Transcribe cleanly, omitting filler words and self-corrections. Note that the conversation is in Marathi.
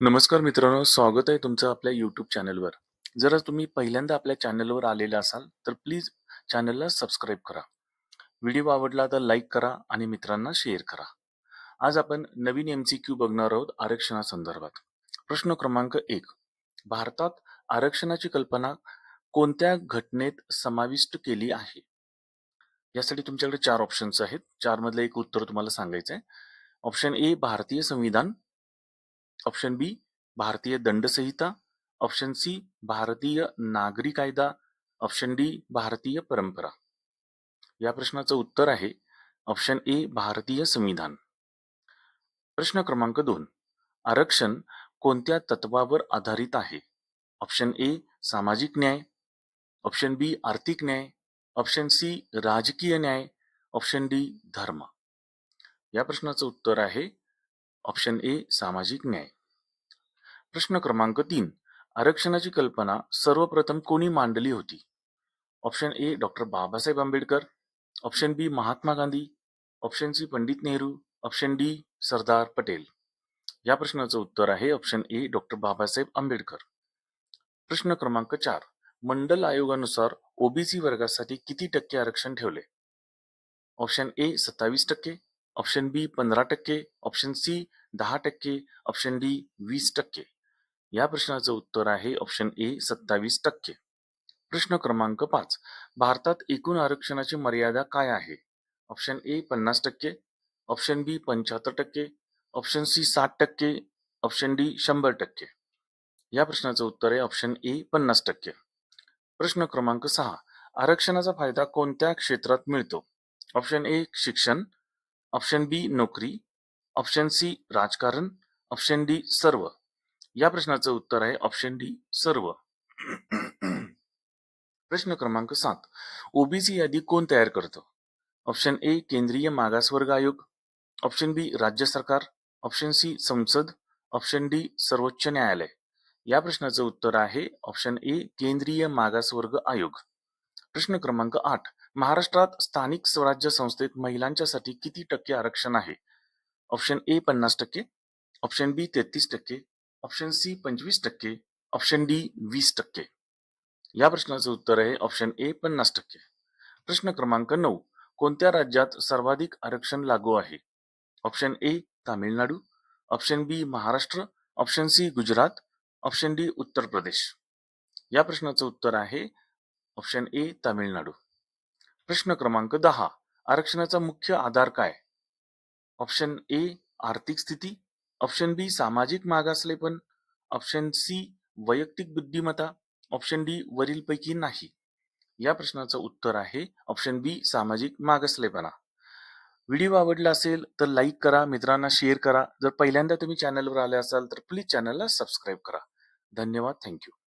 नमस्कार मित्रांनो, स्वागत आहे तुमचं आपल्या YouTube चॅनलवर. जर तुम्ही पहिल्यांदा आपल्या चॅनलवर आलेले असाल, तर प्लीज चॅनलला सबस्क्राईब करा. व्हिडिओ आवडला तर लाईक करा आणि मित्रांना शेअर करा. आज आपण नवीन MCQ बघणार आहोत आरक्षणासंदर्भात. प्रश्न क्रमांक 1. भारतात आरक्षणाची कल्पना कोणत्या घटनेत समाविष्ट केली आहे? यासाठी तुमच्याकडे 4 ऑप्शन्स आहेत. 4 मधलं एक उत्तर तुम्हाला सांगायचं आहे. ऑप्शन ए भारतीय संविधान, ऑप्शन बी भारतीय दंड संहिता, ऑप्शन सी भारतीय नागरी कायदा, ऑप्शन डी भारतीय परंपरा. या प्रश्नाचं उत्तर आहे ऑप्शन ए भारतीय संविधान. प्रश्न क्रमांक 2. आरक्षण कोणत्या तत्वावर आधारित आहे? ऑप्शन ए सामाजिक न्याय, ऑप्शन बी आर्थिक न्याय, ऑप्शन सी राजकीय न्याय, ऑप्शन डी धर्म. या प्रश्नाचं उत्तर आहे ऑप्शन ए सामाजिक न्याय. प्रश्न क्रमांक 3. आरक्षणाची कल्पना सर्वप्रथम कोणी मांडली होती? Option A doctor Babasaheb Ambedkar, option B Mahatma Gandhi, option C Pandit Nehru, option D Sardar Patel. या प्रश्नाचं उत्तर आहे option A doctor Babasaheb Ambedkar. प्रश्न क्रमांक 4. मंडल आयोगानुसार ओबीसी वर्गासाठी किती टक्के आरक्षण ठेवले? Option A 27%, option B 15%, option C 10%, option D 20%. या प्रश्नाचं उत्तर आहे ऑप्शन ए 27%. प्रश्न क्रमांक 5. भारतात एकूण आरक्षणाची मर्यादा काय आहे? Option A 50%, option B 75%, option C 60%, option D 100%. या प्रश्नाचं उत्तर आहे ऑप्शन ए 50%. प्रश्न क्रमांक 6. आरक्षणाचा फायदा कोणत्या क्षेत्रात मिळतो? ऑप्शन ए शिक्षण, ऑप्शन बी नोकरी, ऑप्शन सी राजकारण, ऑप्शन डी सर्व. या प्रश्नाचं उत्तर आहे ऑप्शन डी सर्व. प्रश्न क्रमांक 7. ओबीसी यादी कोण तयार करतं? ऑप्शन ए केंद्रीय मागासवर्ग आयोग, ऑप्शन बी राज्य सरकार, ऑप्शन सी संसद, ऑप्शन डी सर्वोच्च न्यायालय. या प्रश्नाचं उत्तर आहे ऑप्शन ए केंद्रीय मागासवर्ग आयोग. प्रश्न क्रमांक 8. महाराष्ट्रात स्थानिक स्वराज्य संस्थेत महिलांच्यासाठी किती टक्के आरक्षण आहे? Option A 50%, option B 33%, option C 25%, option D 20%. या प्रश्नाचं उत्तर आहे ऑप्शन ए 50%. प्रश्न क्रमांक 9. कोणत्या राज्यात सर्वाधिक आरक्षण लागू आहे? Option A Tamil Nadu, option B Maharashtra, option C Gujarat, option D Uttar Pradesh. या प्रश्नाचं उत्तर आहे ऑप्शन ए तामिळनाडू. प्रश्न क्रमांक 10. आरक्षणाचा मुख्य आधार काय? ऑप्शन ए आर्थिक स्थिती, ऑप्शन बी सामाजिक मागासलेपण, ऑप्शन सी वैयक्तिक बुद्धिमत्ता, ऑप्शन डी वरीलपैकी नाही. या प्रश्नाचं उत्तर आहे ऑप्शन बी सामाजिक मागासलेपणा. व्हिडिओ आवडला असेल तर लाईक करा, मित्रांना शेअर करा. जर पहिल्यांदा तुम्ही चॅनलवर आले असाल तर प्लीज चॅनलला सबस्क्राईब करा. धन्यवाद. थँक्यू.